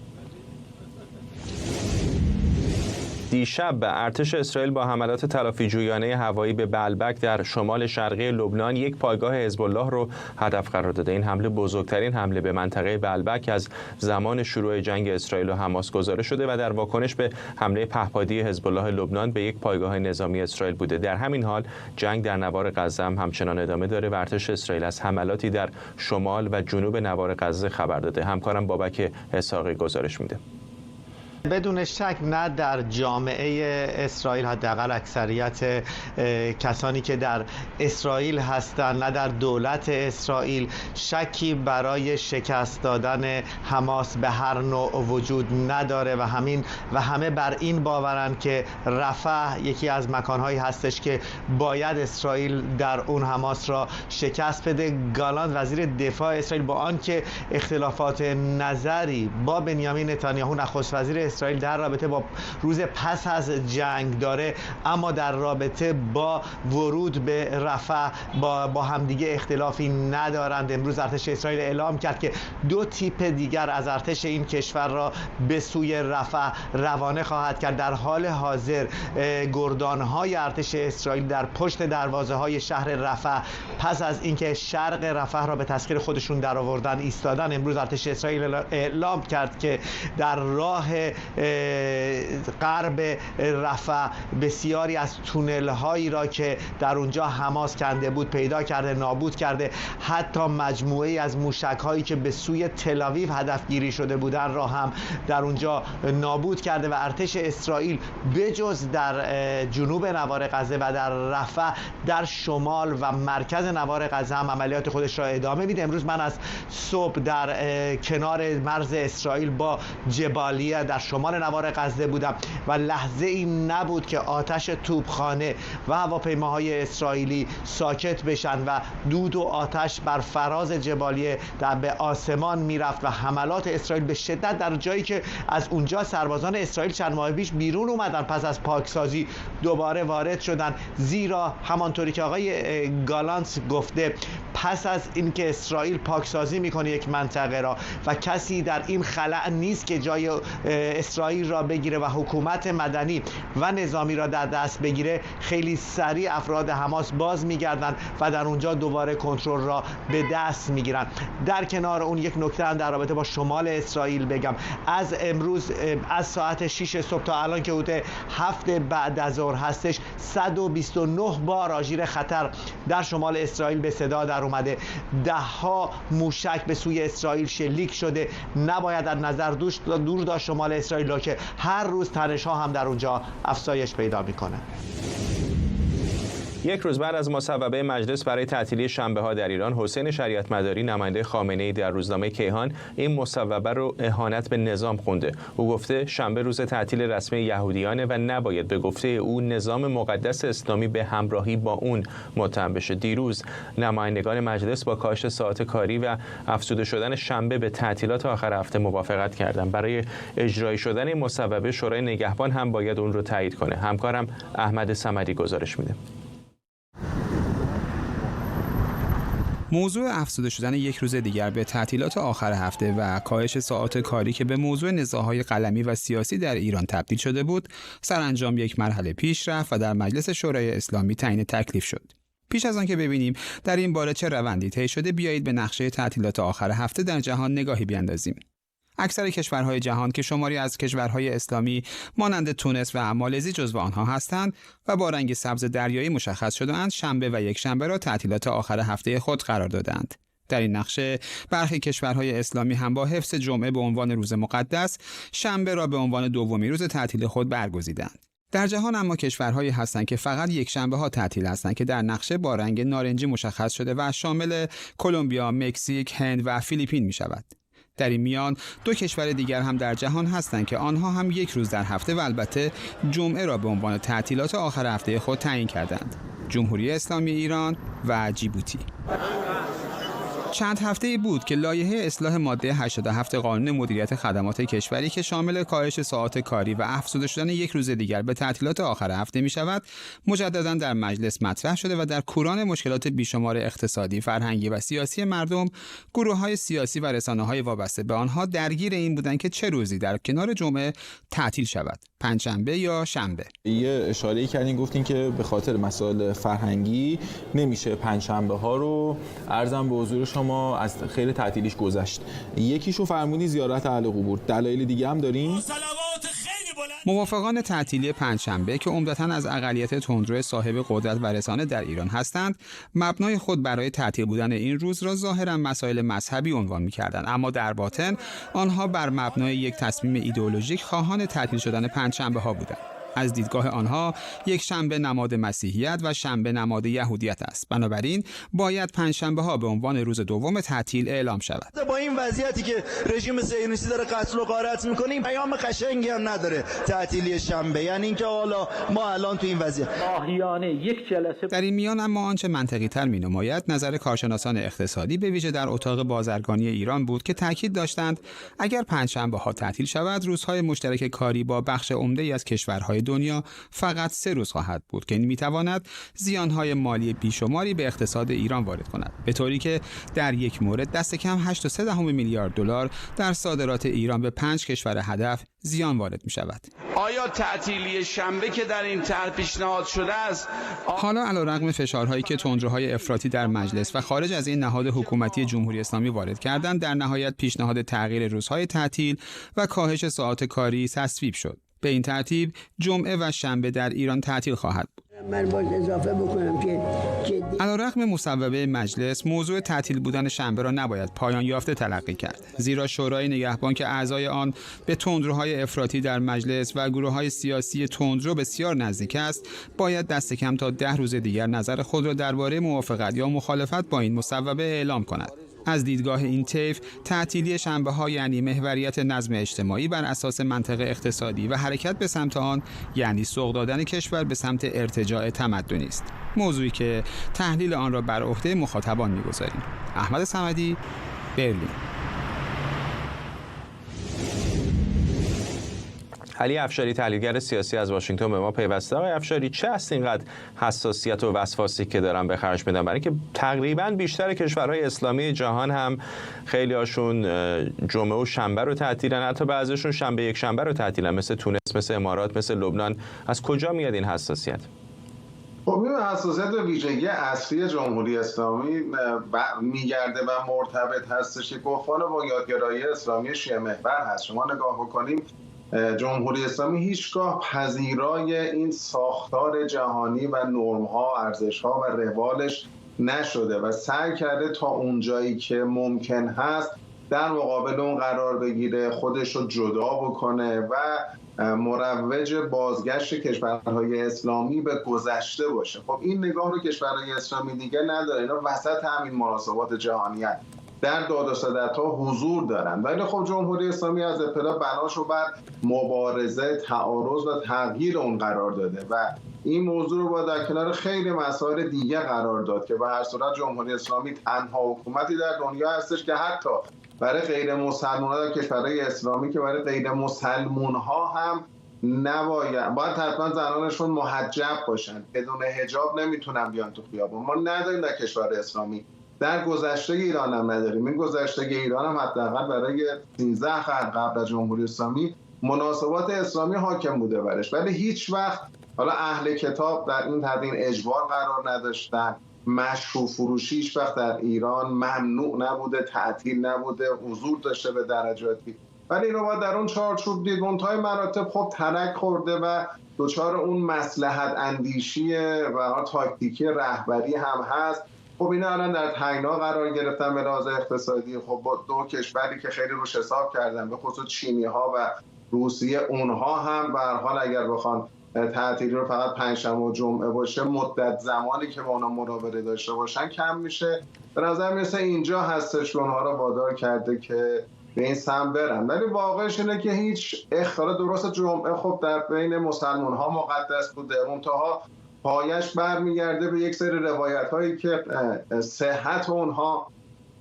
دیشب ارتش اسرائیل با حملات تلافی‌جویانه هوایی به بلبک در شمال شرقی لبنان یک پایگاه حزب الله رو هدف قرار داده. این حمله بزرگترین حمله به منطقه بلبک از زمان شروع جنگ اسرائیل و حماس گزارش شده و در واکنش به حمله پهپادی حزب الله لبنان به یک پایگاه نظامی اسرائیل بوده. در همین حال جنگ در نوار غزه هم همچنان ادامه داره و ارتش اسرائیل از حملاتی در شمال و جنوب نوار غزه خبر داده. همکارم بابک اسحاقی گزارش میده. بدون شک نه در جامعه اسرائیل، حداقل اکثریت کسانی که در اسرائیل هستند، نه در دولت اسرائیل شکی برای شکست دادن حماس به هر نوع وجود نداره و همه بر این باورند که رفح یکی از مکانهایی هستش که باید اسرائیل در اون حماس را شکست بده. گالانت وزیر دفاع اسرائیل با آنکه اختلافات نظری با بنیامین نتانیاهو نخست وزیر اسرائیل در رابطه با روز پس از جنگ داره، اما در رابطه با ورود به رفح با همدیگه اختلافی ندارند. امروز ارتش اسرائیل اعلام کرد که 2 تیپ دیگر از ارتش این کشور را به سوی رفح روانه خواهد کرد. در حال حاضر گردانهای ارتش اسرائیل در پشت دروازه‌های شهر رفح پس از اینکه شرق رفح را به تسخیر خودشون درآوردن ایستادن. امروز ارتش اسرائیل اعلام کرد که در راه غرب رفح بسیاری از تونل هایی را که در اونجا حماس کنده بود پیدا کرده، نابود کرده. حتی مجموعه از موشک هایی که به سوی تل آویو هدف گیری شده بودن را هم در اونجا نابود کرده و ارتش اسرائیل بجز در جنوب نوار غزه و در رفح در شمال و مرکز نوار غزه هم عملیات خودش را ادامه میده. امروز من از صبح در کنار مرز اسرائیل با جبالیه در شمال نوار غزه بودم و لحظه این نبود که آتش توپخانه و هواپیماهای اسرائیلی ساکت بشن و دود و آتش بر فراز جبالیه به آسمان میرفت و حملات اسرائیل به شدت در جایی که از اونجا سربازان اسرائیل چند ماه پیش بیرون اومدن پس از پاکسازی دوباره وارد شدن، زیرا همانطوری که آقای گالانت گفته پس از اینکه اسرائیل پاکسازی میکنه یک منطقه را و کسی در این خلأ نیست که جای اسرائیل را بگیره و حکومت مدنی و نظامی را در دست بگیره، خیلی سریع افراد حماس باز میگردن و در اونجا دوباره کنترل را به دست میگیرن. در کنار اون یک نکته هم در رابطه با شمال اسرائیل بگم. از امروز از ساعت 6 صبح تا الان که حدود 7 بعد از ظهر هستش 129 بار آژیر خطر در شمال اسرائیل به صدا در اومده. 10 ها موشک به سوی اسرائیل شلیک شده. نباید در نظر دور داشت شمال اسرائیل که هر روز تنش ها هم در اونجا افزایش پیدا میکنه. یک روز بعد از مصوبه مجلس برای تعطیلی شنبه‌ها در ایران، حسین شریعت مداری نماینده خامنه‌ای در روزنامه کیهان این مصوبه رو اهانت به نظام خونده. او گفته شنبه روز تعطیل رسمی یهودیانه و نباید به گفته او نظام مقدس اسلامی به همراهی با اون متهم بشه. دیروز نمایندگان مجلس با کاهش ساعات کاری و افزوده شدن شنبه به تعطیلات آخر هفته موافقت کردند. برای اجرایی شدن این مصوبه شورای نگهبان هم باید اون رو تایید کنه. همکارم احمد صمدی گزارش میده. موضوع افزوده شدن یک روز دیگر به تعطیلات آخر هفته و کاهش ساعات کاری که به موضوع نزاع‌های قلمی و سیاسی در ایران تبدیل شده بود، سرانجام یک مرحله پیش رفت و در مجلس شورای اسلامی تعیین تکلیف شد. پیش از آن که ببینیم در این باره چه روندی طی شده، بیایید به نقشه تعطیلات آخر هفته در جهان نگاهی بیاندازیم. اکثر کشورهای جهان که شماری از کشورهای اسلامی مانند تونس و مالزی جزو آنها هستند و با رنگ سبز دریایی مشخص شده‌اند، شنبه و یک شنبه را تعطیلات آخر هفته خود قرار دادند. در این نقشه برخی کشورهای اسلامی هم با حفظ جمعه به عنوان روز مقدس، شنبه را به عنوان دومین روز تعطیل خود برگزیدند. در جهان اما کشورهایی هستند که فقط یک شنبه ها تعطیل هستند که در نقشه با رنگ نارنجی مشخص شده و شامل کلمبیا، مکزیک، هند و فیلیپین می شود. در این میان دو کشور دیگر هم در جهان هستند که آنها هم یک روز در هفته و البته جمعه را به عنوان تعطیلات آخر هفته خود تعیین کردند: جمهوری اسلامی ایران و جیبوتی. چند هفته‌ای بود که لایحه اصلاح ماده 87 قانون مدیریت خدمات کشوری که شامل کاهش ساعات کاری و افزوده شدن یک روز دیگر به تعطیلات آخر هفته می شود، مجددا در مجلس مطرح شده و در کوران مشکلات بیشمار اقتصادی، فرهنگی و سیاسی مردم، گروه‌های سیاسی و رسانه‌های وابسته به آنها درگیر این بودند که چه روزی در کنار جمعه تعطیل شود، پنجشنبه یا شنبه. یه اشاره‌ای کردین، گفتین که به خاطر مسائل فرهنگی نمیشه پنجشنبه ها رو، عرضم به حضور شما، از خیلی تعطیلیش گذشت. یکیشو فرمودین زیارت اهل قبور، دلایل دیگه هم دارین؟ موافقان تعطیلی پنجشنبه که عمدتاً از اقلیت تندرو صاحب قدرت و رسانه در ایران هستند، مبنای خود برای تعطیل بودن این روز را ظاهراً مسائل مذهبی عنوان می‌کردند، اما در باطن آنها بر مبنای یک تصمیم ایدئولوژیک خواهان تعطیل شدن پنجشنبه ها بودند. از دیدگاه آنها یک شنبه نماد مسیحیت و شنبه نماد یهودیت است. بنابراین باید پنجشنبه ها به عنوان روز دوم تعطیل اعلام شود. با این وضعیتی که رژیم صهیونیستی داره قتل و غارت می‌کنه، پیام قشنگی هم نداره تعطیلی شنبه، یعنی اینکه حالا ما الان تو این وضعیت ماهیانه یک جلسه. در این میان اما آنچه منطقی‌تر می‌نماید نظر کارشناسان اقتصادی به ویژه در اتاق بازرگانی ایران بود که تاکید داشتند اگر پنجشنبه ها تعطیل شود، روزهای مشترک کاری با بخش عمده‌ای از کشورهای دنیا فقط 3 روز خواهد بود که این میتواند زیانهای مالی بیشماری به اقتصاد ایران وارد کند، به طوری که در یک مورد دست کم 8.3 میلیارد دلار در صادرات ایران به 5 کشور هدف زیان وارد می شود. آیا تعطیلی شنبه که در این طرح پیشنهاد شده است؟ حالا علیرغم فشارهایی که تندروهای افراطی در مجلس و خارج از این نهاد حکومتی جمهوری اسلامی وارد کردند، در نهایت پیشنهاد تغییر روزهای تعطیل و کاهش ساعات کاری تصویب شد. به این ترتیب جمعه و شنبه در ایران تعطیل خواهد بود. من باید اضافه بکنم که علیرغم مصوبه مجلس، موضوع تعطیل بودن شنبه را نباید پایان یافته تلقی کرد، زیرا شورای نگهبان که اعضای آن به تندروهای افراطی در مجلس و گروه‌های سیاسی تندرو بسیار نزدیک است، باید دست کم تا 10 روز دیگر نظر خود را درباره موافقت یا مخالفت با این مصوبه اعلام کند. از دیدگاه این طیف، تعطیلی شنبه ها یعنی محوریت نظم اجتماعی بر اساس منطق اقتصادی و حرکت به سمت آن یعنی سوق دادن کشور به سمت ارتجاع تمدنی است، موضوعی که تحلیل آن را بر عهده مخاطبان می‌گذاریم. احمد صمدی، برلین. علی افشاری، تحلیلگر سیاسی از واشنگتن، به ما پیوسته. آقای افشاری، چه است اینقدر حساسیت و وسواسی که دارن به خرج میدن؟ برای اینکه تقریبا بیشتر کشورهای اسلامی جهان هم خیلی هاشون جمعه و شنبه رو تعطیلن، حتی بعضیشون شنبه یک شنبه رو تعطیلن، مثل تونس، مثل امارات، مثل لبنان. از کجا میاد این حساسیت؟ خب این حساسیت و ویژگی اصلی جمهوری اسلامی میگرده و مرتبط هستش که گفتمان بنیادگرایی اسلامی شیعه محور هست. شما نگاه بکنیم، جمهوری اسلامی هیچگاه پذیرای این ساختار جهانی و نرم‌ها، ارزش‌ها و روالش نشده و سعی کرده تا اونجایی که ممکن هست در مقابل اون قرار بگیره، خودش رو جدا بکنه و مروج بازگشت کشورهای اسلامی به گذشته باشه. خب این نگاه رو کشورهای اسلامی دیگه نداره، اینا وسط همین مناسبات جهانی هست. در داد و ستدها حضور دارن، ولی خب جمهوری اسلامی از ابتدا بناشو بر مبارزه، تعارض و تغییر اون قرار داده و این موضوع رو با در کنار خیلی مسائل دیگه قرار داد که به هر صورت جمهوری اسلامی تنها حکومتی در دنیا هستش که حتی برای غیر مسلمان‌ها در کشورهای اسلامی که برای غیر مسلمان‌ها هم باید حتما زنانشون محجب باشن، بدون حجاب نمیتونن بیان تو خیابون. ما نداریم در کشور اسلامی، در گذشته ایران هم نداریم. این گذشته ایران هم حداقل برای 13 قرن قبل از جمهوری اسلامی مناسبات اسلامی حاکم بوده برش، ولی هیچ وقت حالا اهل کتاب در این تحت اجبار قرار نداشتن. مشروع فروشی هیچ وقت در ایران ممنوع نبوده، تعطیل نبوده، حضور داشته به درجاتی، ولی اینو باید در اون چارچوب دید. منتهای مراتب خب ترک خورده و دچار اون مصلحت اندیشی و تاکتیکی رهبری هم هست. خب اینا الان در تنگنا قرار گرفتن به لحاظ اقتصادی. خب با دو کشوری که خیلی روش حساب کردن، به خصوص چینی ها و روسیه، اونها هم به هر حال اگر بخوان تعطیلی رو فقط پنجشنبه و جمعه باشه، مدت زمانی که با اونها مراوده داشته باشن کم میشه. به نظر میرسه اینجا هستش که اونها رو وادار کرده که به این سمت برن، ولی واقعش اینه که هیچ اختلاف. درست جمعه خب در بین مسلمان ها مقدس بوده، منتها پایش برمیگرده به یک سری روایت هایی که صحت اونها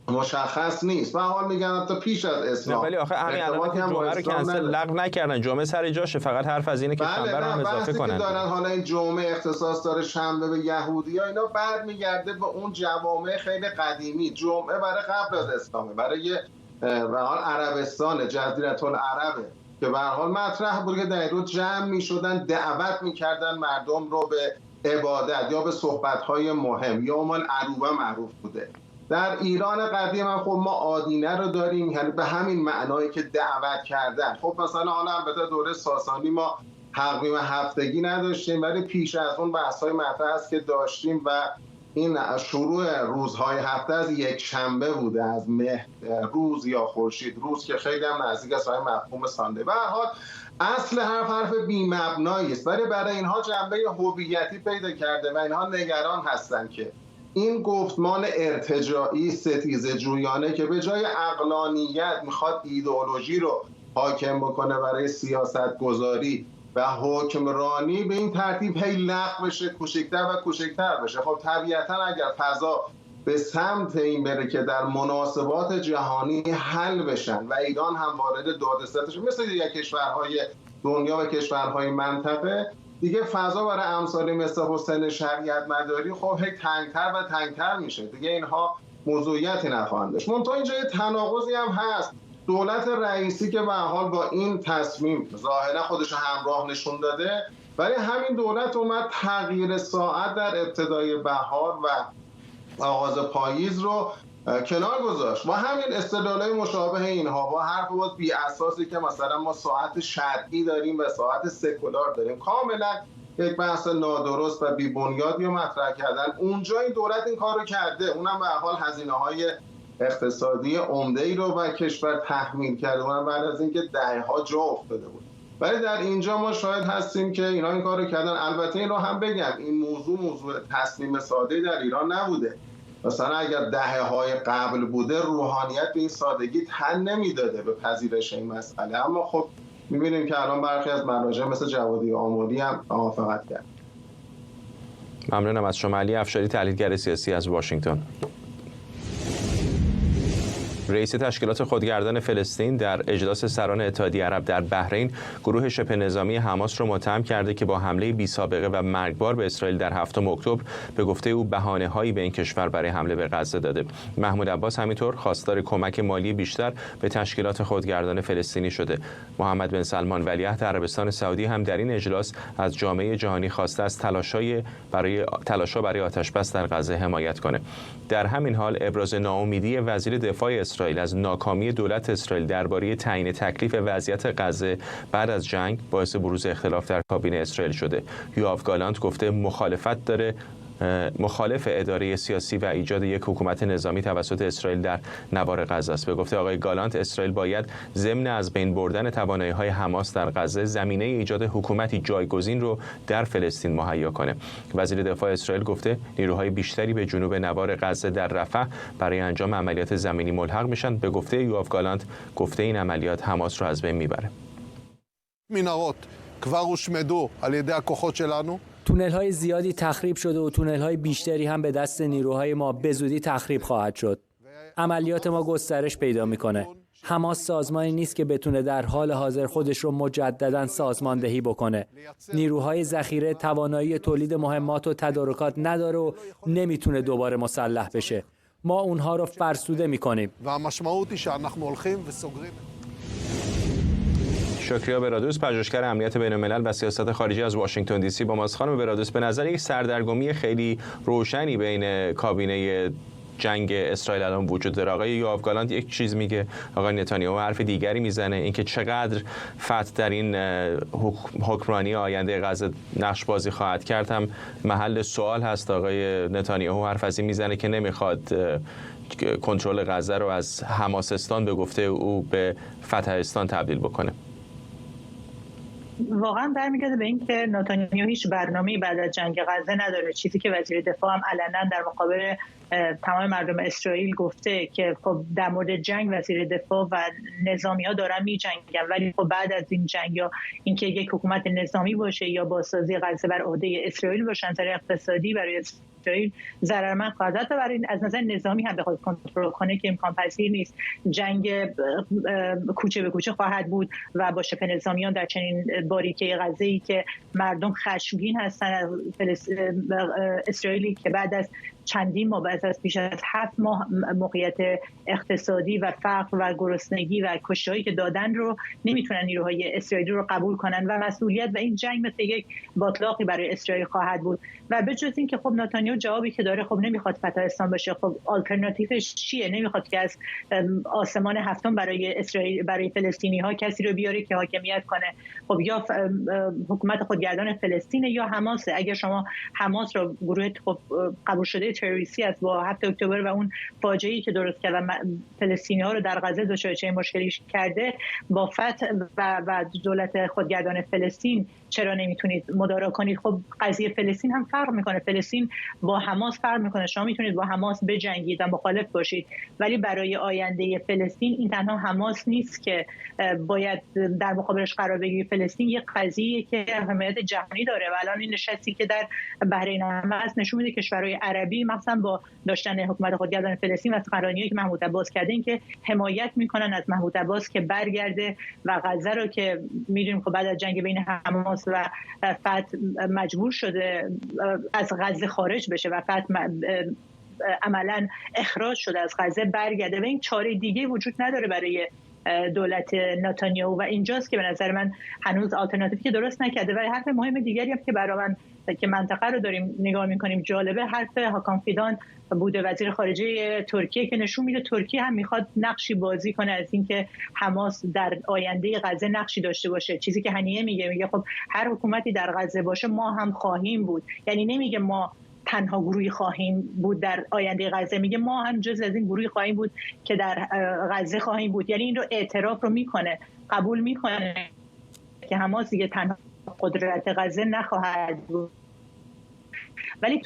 مشخص نیست و حال میگن حتی پیش از اسلام. ولی آخه همین الان جمعه رو کنسل لغو نکردن، جمعه سر جاشه، فقط حرف از اینه که شنبه رو هم اضافه کنن. دارن حالا این جمعه اختصاص داره شنبه به یهودی‌ها، اینا برمیگرده به اون جوامع خیلی قدیمی. جمعه برای قبل از اسلامه، برای به حال عربستان، جزیره العربه که به هر حال مطرح بود که در روز جمع می‌شدن، دعوت می‌کردن مردم رو به عبادت یا به صحبت‌های مهم، یوم العروبه معروف بوده. در ایران قدیم هم خب ما آدینه رو داریم، یعنی به همین معنایی که دعوت کردن. خب مثلا حالا البته دوره ساسانی ما تقویم هفتگی نداشتیم، ولی پیش از اون بحث‌های مطرح است که داشتیم و این شروع روزهای هفته از یک شنبه بوده، از مه روز یا خورشید روز که خیلی هم نزدیک است به مفهوم سانده. به هر حال اصل حرف بی‌مبنایی است، ولی برای اینها جنبه هویتی پیدا کرده و اینها نگران هستند که این گفتمان ارتجاعی ستیزه جویانه که به جای عقلانیت میخواد ایدئولوژی رو حاکم بکنه برای سیاست گذاری و حکمرانی، به این ترتیب هی لغو بشه، کوچکتر و کوچکتر بشه. خب طبیعتا اگر فضا به سمت این بره که در مناسبات جهانی حل بشن و ایران هم وارد داد و ستد شه مثل دیگه کشورهای دنیا و کشورهای منطقه، دیگه فضا برای امثالی مثل حسین شریعت مداری خب هی تنگتر و تنگتر میشه، دیگه اینها موضوعیتی نخواهند داشت. منتها اینجا یه تناقضی هم هست. دولت رئیسی که به حال با این تصمیم ظاهرا خودش همراه نشون داده، ولی همین دولت اومد تغییر ساعت در ابتدای بهار و آغاز پاییز رو کنار گذاشت و همین استدلالای مشابه اینها با حرف باز بی اساسی که مثلا ما ساعت شرعی داریم و ساعت سکولار داریم، کاملا یک بحث نادرست و بی بنیادی رو مطرح کردن. اونجا این دولت این کارو کرده، اونم به هر حال هزینه‌های اقتصادی عمده‌ای رو به کشور تحمیل کرده، اونم بعد از اینکه دهه‌ها جا افتاده بود. ولی در اینجا ما شاهد هستیم که اینا این کارو کردن. البته این رو هم بگم، این موضوع تصمیم ساده در ایران نبوده. مثلا اگر دهه‌های قبل بوده، روحانیت به این سادگی تن نمیداده به پذیرش این مسئله، اما خب می‌بینیم که الان برخی از مراجع مثل جوادی آملی هم موافقت کرد. ممنونم از شما علی افشاری، تحلیلگر سیاسی از واشنگتن. رئیس تشکیلات خودگردان فلسطین در اجلاس سران اتحادیه عرب در بحرین گروه شبه نظامی حماس را متهم کرده که با حمله بی‌سابقه و مرگبار به اسرائیل در 7 اکتبر به گفته او بهانه‌هایی به این کشور برای حمله به غزه داده. محمود عباس همینطور خواستار کمک مالی بیشتر به تشکیلات خودگردان فلسطینی شده. محمد بن سلمان ولیعهد عربستان سعودی هم در این اجلاس از جامعه جهانی خواسته از تلاش‌ها برای آتش‌بس در غزه حمایت کنه. در همین حال ابراز ناامیدی وزیر دفاع اسرائیل از ناکامی دولت اسرائیل درباره تعیین تکلیف وضعیت غزه بعد از جنگ باعث بروز اختلاف در کابینه اسرائیل شده. یوآف گالانت گفته مخالفت داره مخالف اداره سیاسی و ایجاد یک حکومت نظامی توسط اسرائیل در نوار غزه است. به گفته آقای گالانت، اسرائیل باید ضمن از بین بردن توانایی‌های حماس در غزه زمینه ایجاد حکومتی جایگزین رو در فلسطین مهیا کنه. وزیر دفاع اسرائیل گفته نیروهای بیشتری به جنوب نوار غزه در رفح برای انجام عملیات زمینی ملحق میشن. به گفته یوآف گالانت، گفته این عملیات حماس رو از بین میبره. تونل‌های زیادی تخریب شده و تونل‌های بیشتری هم به دست نیروهای ما به زودی تخریب خواهد شد. عملیات ما گسترش پیدا میکنه. حماس سازمانی نیست که بتونه در حال حاضر خودش رو مجدداً سازماندهی بکنه. نیروهای ذخیره توانایی تولید مهمات و تدارکات نداره و نمیتونه دوباره مسلح بشه. ما اونها رو فرسوده میکنیم. شکریا برادوس، پژوهشگر امنیت بین‌الملل و سیاست خارجی از واشنگتن دی سی با ماست. خانم برادوس، به نظر یک سردرگمی خیلی روشنی بین کابینه جنگ اسرائیل الان وجود داره. آقای یوآف گالانت یک چیز میگه، آقای نتانیاهو حرف دیگری میزنه. اینکه چقدر فتح در این حکمرانی آینده غزه نقش بازی خواهد کرد هم محل سوال هست. آقای نتانیاهو حرف از این میزنه که نمیخواد کنترل غزه رو از حماسستان به گفته او به فتحستان تبدیل بکنه. واقعا برمیگرده به این که نتانیاهو هیچ برنامه‌ای بعد از جنگ غزه نداره. چیزی که وزیر دفاع هم علنا در مقابل تمام مردم اسرائیل گفته که خب در مورد جنگ وزیر دفاع و نظامی‌ها دارن می‌جنگن، ولی خب بعد از این جنگ یا اینکه یک حکومت نظامی باشه یا بازسازی غزه بر عهده اسرائیل باشه، نظر اقتصادی برای اسرائیل ضررمند خواهد بود. برای از نظر نظامی هم بخواد کنترل کنه که امکان پذیر نیست. جنگ کوچه به کوچه خواهد بود و با شبه نظامیان در چنین باریکه غزه‌ای که مردم خشمگین هستن. اسرائیلی که بعد از چندین ماه، بعد از بیش از 7 ماه موقعیت اقتصادی و فقر و گرسنگی و کشته‌هایی که دادن رو نمیتونن نیروهای اسرائیلی رو قبول کنن و مسئولیت و این جنگ مثل یک باطلاقی برای اسرائیل خواهد بود. و به جز این که خب نتانیاهو جوابی که داره، خب نمیخواد فتحستان باشه. خب آلترناتیوش چیه؟ نمیخواد که از آسمان هفتم برای اسرائیل، برای فلسطینی‌ها کسی رو بیاره که حاکمیت کنه. خب یا حکومت خودگردان فلسطین یا حماس. اگر شما حماس رو گروه خب قبول شده تروریستی است با 7 اکتبر و اون فاجعه‌ای که درست کرد و فلسطینی‌ها رو در غزه دچار چه مشکلی کرده، با فتح و دولت خودگردان فلسطین چرا نمیتونید مدارا کنید؟ خب قضیه فلسطین هم فرق میکنه. فلسطین با حماس فرق میکنه. شما میتونید با حماس بجنگید و مخالف باشید، ولی برای آینده فلسطین این تنها حماس نیست که باید در مقابلش قرار بگیره. فلسطین یک قضیه که اهمیت جهانی داره و الان این نشستی که در بحرین هم هست نشون میده کشورهای عربی مثلا با داشتن حکومت خودگردان فلسطین و سخنرانی‌ای که محمود عباس کرده این که حمایت میکنن از محمود عباس که برگرده و غزه رو که میدونیم که بعد از جنگ بین حماس و فتح مجبور شده از غزه خارج بشه و فتح عملا اخراج شده از غزه برگرده و این چاره دیگه وجود نداره برای دولت نتانیاهو و اینجاست که به نظر من هنوز آلترناتیوی که درست نکرده. و حرف مهم دیگری هم که برای من که منطقه رو داریم نگاه می‌کنیم جالبه، حرف هاکان فیدان بوده وزیر خارجه ترکیه که نشون میده ترکیه هم میخواد نقشی بازی کنه از اینکه حماس در آینده غزه نقشی داشته باشه. چیزی که هنیه میگه خب هر حکومتی در غزه باشه ما هم خواهیم بود، یعنی نمیگه ما تنها گروهی خواهیم بود در آینده غزه، میگه ما هم جز از این گروهی خواهیم بود که در غزه خواهیم بود. یعنی این رو اعتراف رو میکنه، قبول میکنه که حماس دیگه تنها قدرت غزه نخواهد بود، ولی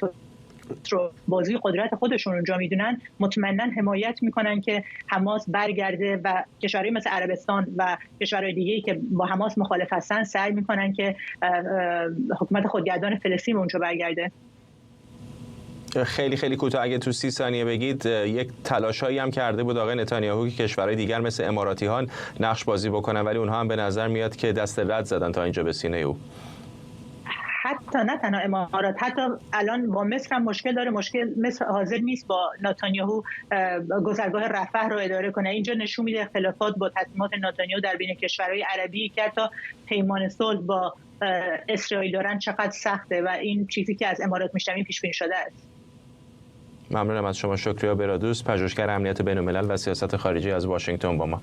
رو بازی قدرت خودشون اونجا میدونن، مطمئنا حمایت میکنن که حماس برگرده و کشورهای مثل عربستان و کشورهای دیگه‌ای که با حماس مخالف هستن سعی میکنن که حکومت خودگردان فلسطین اونجا برگرده. خیلی خیلی کوتاه اگه تو 30 ثانیه بگید، یک تلاشایی هم کرده بود آقای نتانیاهو که کشورهای دیگر مثل اماراتی‌ها نقش بازی بکنن، ولی اونها هم به نظر میاد که دست رد زدن تا اینجا به سینه او. حتی نه تنها امارات، حتی الان با مصر هم مشکل داره. مصر حاضر نیست با نتانیاهو گذرگاه رفح رو اداره کنه. اینجا نشون میده اختلافات با تصمیمات نتانیاهو در بین کشورهای عربی که حتی پیمان صلح با اسرائیل دارن چقدر سخته و این چیزی که از امارات میشنویم پیش بینی شده است. ممنونم از شما. شکریا برادوس، پژوهشگر امنیت بین‌الملل و سیاست خارجی از واشنگتن با ما.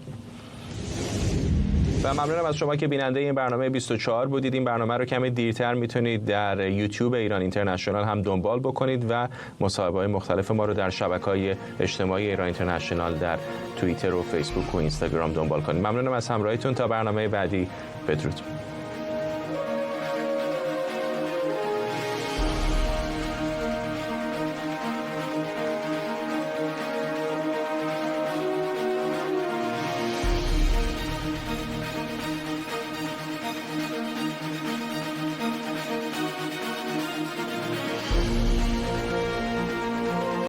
و ممنونم از شما که بیننده این برنامه 24 بودید. این برنامه رو کمی دیرتر میتونید در یوتیوب ایران اینترنشنال هم دنبال بکنید و مصاحبه‌های مختلف ما رو در شبکه‌های اجتماعی ایران اینترنشنال در توییتر و فیسبوک و اینستاگرام دنبال کنید. ممنونم از همراهیتون. تا برنامه بعدی، بدرود.